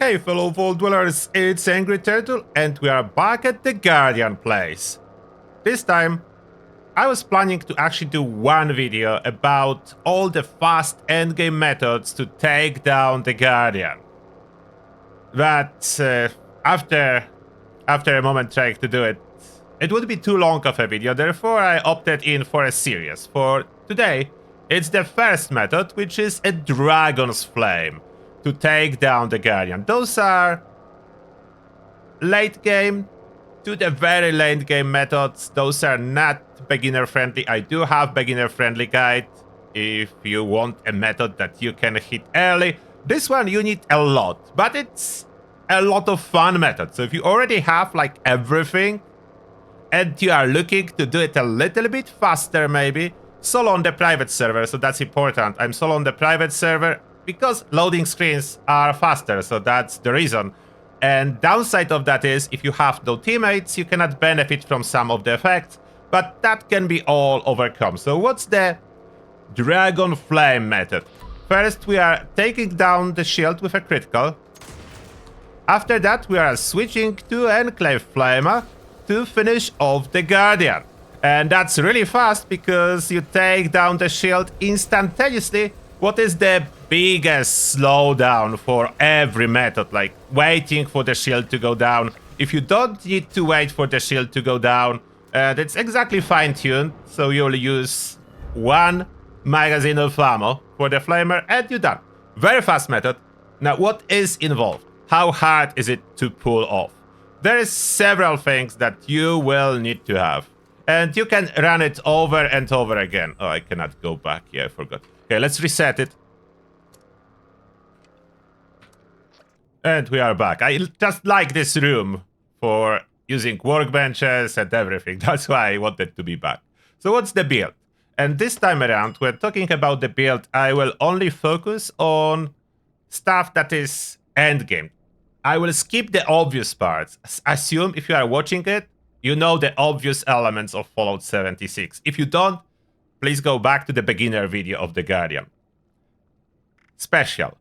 Hey fellow vault dwellers, it's Angry Turtle and we are back at the Guardian place. This time, I was planning to actually do one video about all the fast endgame methods to take down the Guardian. But after a moment trying to do it, it would be too long of a video, therefore I opted in for a series. For today, it's the first method, which is a Dragon's Flame to take down the Guardian. Those are late game to the very late game methods. Those are not beginner friendly. I do have beginner friendly guide if you want a method that you can hit early. This one you need a lot, but it's a lot of fun method. So if you already have like everything and you are looking to do it a little bit faster, maybe solo on the private server, so that's important. I'm solo on the private server because loading screens are faster, so that's the reason. And downside of that is, if you have no teammates, you cannot benefit from some of the effects, but that can be all overcome. So what's the Dragon Flame method? First, we are taking down the shield with a critical. After that, we are switching to Enclave Flamer to finish off the Guardian. And that's really fast because you take down the shield instantaneously. What is the biggest slowdown for every method? Like waiting for the shield to go down. If you don't need to wait for the shield to go down, that's exactly fine-tuned. So you'll use one magazine of ammo for the flamer and you're done. Very fast method. Now, what is involved? How hard is it to pull off? There is several things that you will need to have. And you can run it over and over again. Oh, I cannot go back. Yeah, I forgot. Okay, let's reset it. And we are back. I just like this room for using workbenches and everything. That's why I wanted to be back. So what's the build? And this time around, when talking about the build, I will only focus on stuff that is endgame. I will skip the obvious parts. Assume if you are watching it, you know the obvious elements of Fallout 76. If you don't, please go back to the beginner video of the Guardian. Special.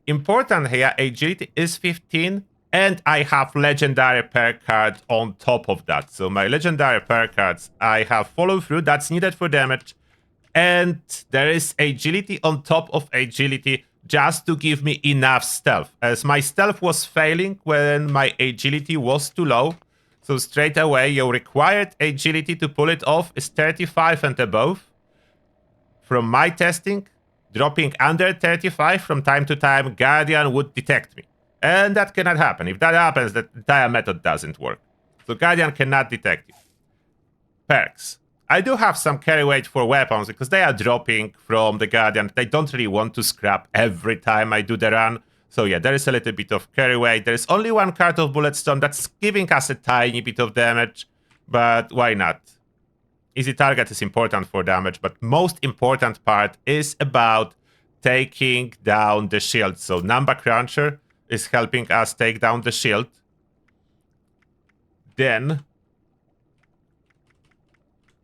Important here, agility is 15, and I have legendary perk card on top of that. So my legendary perk cards, I have follow through, that's needed for damage, and there is agility on top of agility just to give me enough stealth, as my stealth was failing when my agility was too low. So straight away, your required agility to pull it off is 35 and above. From my testing, dropping under 35 from time to time, Guardian would detect me. And that cannot happen. If that happens, the entire method doesn't work. So Guardian cannot detect you. Perks. I do have some carry weight for weapons because they are dropping from the Guardian. They don't really want to scrap every time I do the run. So yeah, there is a little bit of carry weight. There is only one card of Bulletstorm that's giving us a tiny bit of damage. But why not? Easy target is important for damage, but most important part is about taking down the shield. So Number Cruncher is helping us take down the shield. Then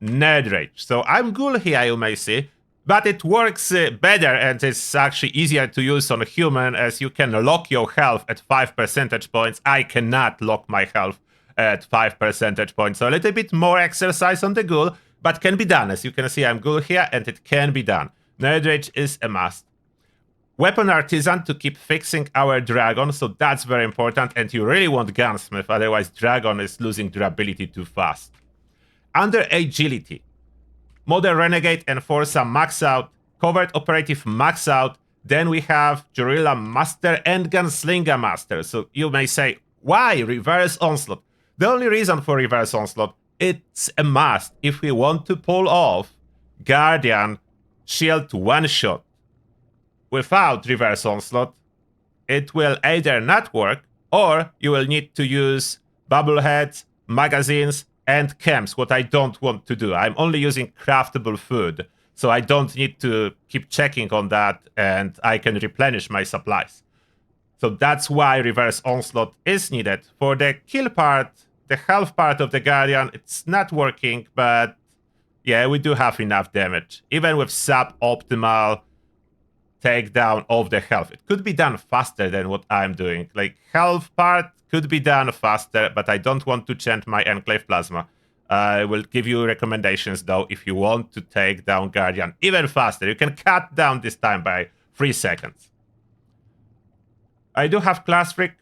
Nerd Rage. So I'm good here, you may see, but it works better and it's actually easier to use on a human, as you can lock your health at 5 percentage points. I cannot lock my health at 5 percentage points. So a little bit more exercise on the ghoul, but can be done. As you can see, I'm good here and it can be done. Nerd Rage is a must. Weapon Artisan to keep fixing our Dragon, so that's very important. And you really want Gunsmith, otherwise Dragon is losing durability too fast. Under Agility, Modern Renegade and Forza max out, Covert Operative max out, then we have Guerrilla Master and Gunslinger Master. So you may say, why Reverse Onslaught? The only reason for Reverse Onslaught, it's a must if we want to pull off Guardian shield one-shot. Without Reverse Onslaught, it will either not work, or you will need to use bubbleheads, magazines, and chems, what I don't want to do. I'm only using craftable food, so I don't need to keep checking on that, and I can replenish my supplies. So that's why Reverse Onslaught is needed. For the kill part, the health part of the Guardian, it's not working, but yeah, we do have enough damage. Even with suboptimal takedown of the health. It could be done faster than what I'm doing. Like, health part could be done faster, but I don't want to change my Enclave Plasma. I will give you recommendations, though, if you want to take down Guardian even faster. You can cut down this time by 3 seconds. I do have Class Freak,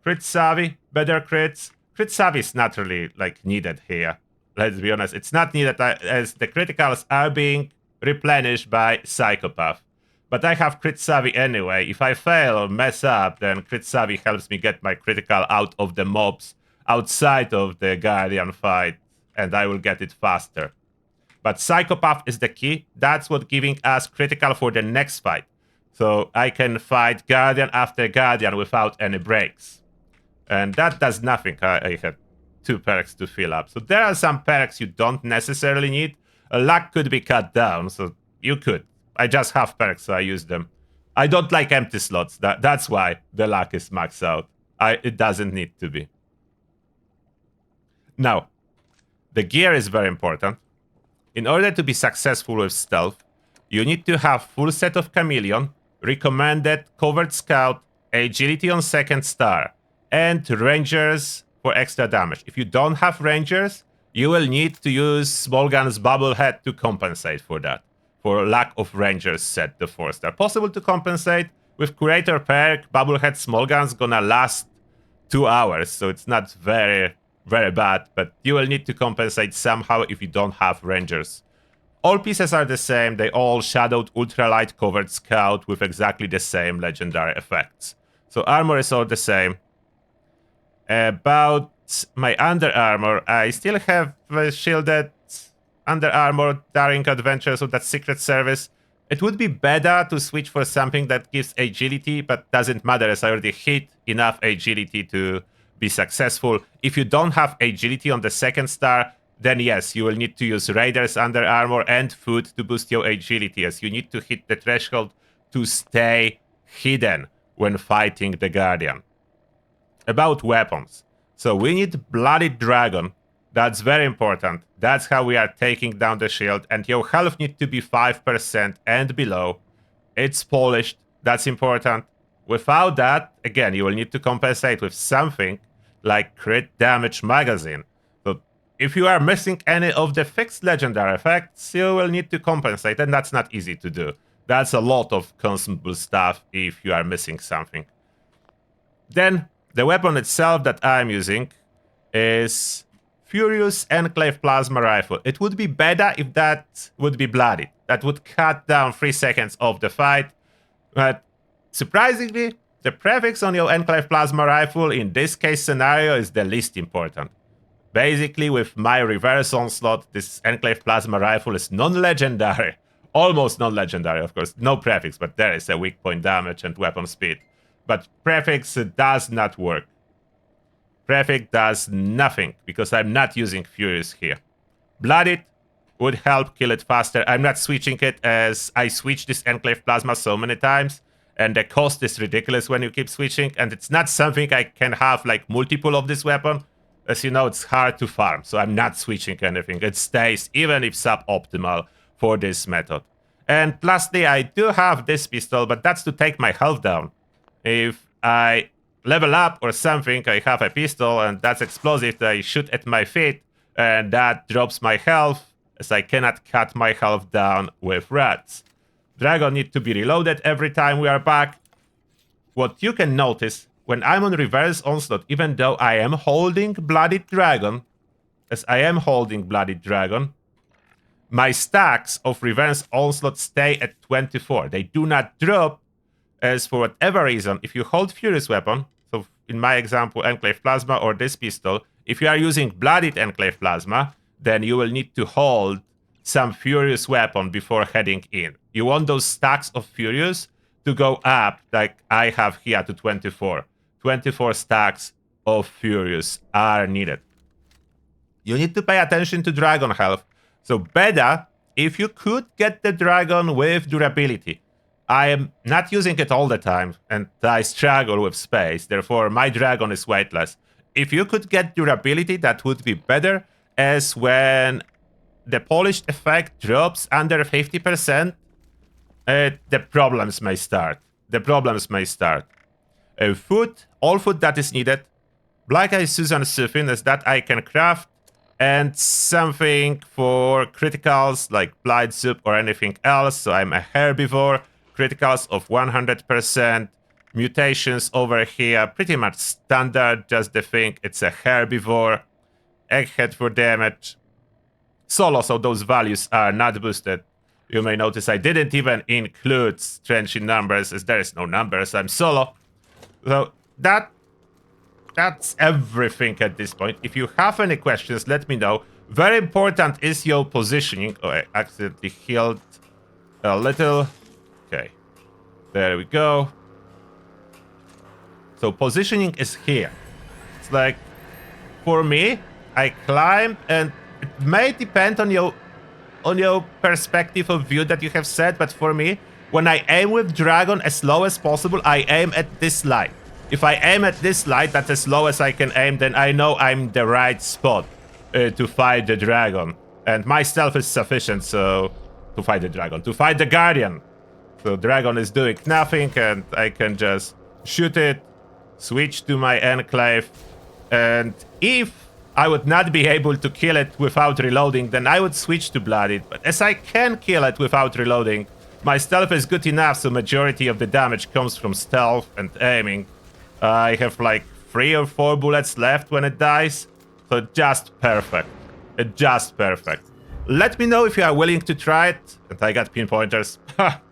Crit Savvy, better crits. Crit Savvy is not really, like, needed here. Let's be honest, it's not needed as the criticals are being replenished by Psychopath. But I have Crit Savvy anyway. If I fail or mess up, then Crit Savvy helps me get my critical out of the mobs outside of the Guardian fight, and I will get it faster. But Psychopath is the key. That's what giving us critical for the next fight. So I can fight Guardian after Guardian without any breaks. And that does nothing. I have 2 perks to fill up. So there are some perks you don't necessarily need. Luck could be cut down, so you could. I just have perks, so I use them. I don't like empty slots. That's why the luck is maxed out. It doesn't need to be. Now, the gear is very important. In order to be successful with stealth, you need to have full set of Chameleon, recommended Covert Scout, Agility on 2nd star, and Rangers for extra damage. If you don't have Rangers, you will need to use Small Gun's Bubblehead to compensate for that. For lack of Rangers set the 4-star. Possible to compensate with Curator perk. Bubblehead Small Gun's gonna last 2 hours, so it's not very bad, but you will need to compensate somehow if you don't have Rangers. All pieces are the same. They all shadowed ultralight Covert Scout with exactly the same legendary effects. So armor is all the same. About my under armor, I still have shielded under armor during adventures of that Secret Service. It would be better to switch for something that gives agility, but doesn't matter as I already hit enough agility to be successful. If you don't have agility on the 2nd star, then yes, you will need to use Raiders under armor and food to boost your agility, as you need to hit the threshold to stay hidden when fighting the Guardian. About weapons. So we need Blooded Dragon. That's very important. That's how we are taking down the shield. And your health needs to be 5% and below. It's polished. That's important. Without that, again, you will need to compensate with something like Crit Damage Magazine. So if you are missing any of the fixed legendary effects, you will need to compensate. And that's not easy to do. That's a lot of consumable stuff if you are missing something. Then the weapon itself that I'm using is Furious Enclave Plasma Rifle. It would be better if that would be blooded. That would cut down 3 seconds of the fight. But surprisingly, the prefix on your Enclave Plasma Rifle in this case scenario is the least important. Basically, with my reverse onslaught, this Enclave Plasma Rifle is non-legendary. Almost non-legendary, of course. No prefix, but there is a weak point damage and weapon speed. But prefix does not work. Prefix does nothing, because I'm not using Furious here. Blooded would help kill it faster. I'm not switching it, as I switched this Enclave Plasma so many times, and the cost is ridiculous when you keep switching, and it's not something I can have like multiple of this weapon. As you know, it's hard to farm, so I'm not switching anything. It stays, even if suboptimal, for this method. And lastly, I do have this pistol, but that's to take my health down. If I level up or something, I have a pistol, and that's explosive that I shoot at my feet, and that drops my health, as I cannot cut my health down with rats. Dragon need to be reloaded every time we are back. What you can notice, when I'm on reverse onslaught, even though I am holding Blooded Dragon, as I am holding Blooded Dragon, my stacks of reverse onslaught stay at 24. They do not drop, as for whatever reason, if you hold Furious Weapon, so in my example, Enclave Plasma or this pistol, if you are using Blooded Enclave Plasma, then you will need to hold some Furious Weapon before heading in. You want those stacks of Furious to go up, like I have here, to 24. 24 stacks of Furious are needed. You need to pay attention to Dragon health. So better if you could get the Dragon with durability. I am not using it all the time, and I struggle with space. Therefore, my Dragon is weightless. If you could get durability, that would be better, as when the polished effect drops under 50%, the problems may start. The problems may start. Food, all food that is needed. Black Eye Susan Sufin is that I can craft, and something for criticals like blind soup or anything else. So I'm a herbivore. Criticals of 100%. Mutations over here, pretty much standard. Just the thing, it's a herbivore. Egghead for damage. Solo, so those values are not boosted. You may notice I didn't even include strength in numbers, as there is no numbers. I'm solo. So that's everything at this point. If you have any questions, let me know. Very important is your positioning. Oh, I accidentally healed a little. Okay. There we go. So positioning is here. It's like, for me, I climb, and it may depend on your perspective of view that you have set, but for me, when I aim with dragon as low as possible, I aim at this light. If I aim at this light, that's as low as I can aim, then I know I'm the right spot to fight the dragon. And my stealth is sufficient, so to fight the dragon, to fight the guardian. So dragon is doing nothing, and I can just shoot it, switch to my enclave, and if I would not be able to kill it without reloading, then I would switch to Blooded. But as I can kill it without reloading, my stealth is good enough, so majority of the damage comes from stealth and aiming. I have like 3 or 4 bullets left when it dies, so just perfect. Just perfect. Let me know if you are willing to try it, and I got pinpointers.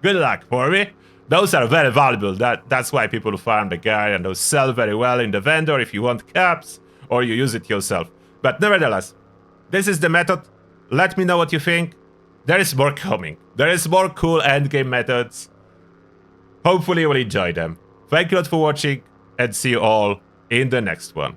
Good luck for me. Those are very valuable. That's why people farm the guy, and those sell very well in the vendor if you want caps, or you use it yourself. But nevertheless, this is the method. Let me know what you think. There is more coming. There is more cool endgame methods. Hopefully you will enjoy them. Thank you a lot for watching, and see you all in the next one.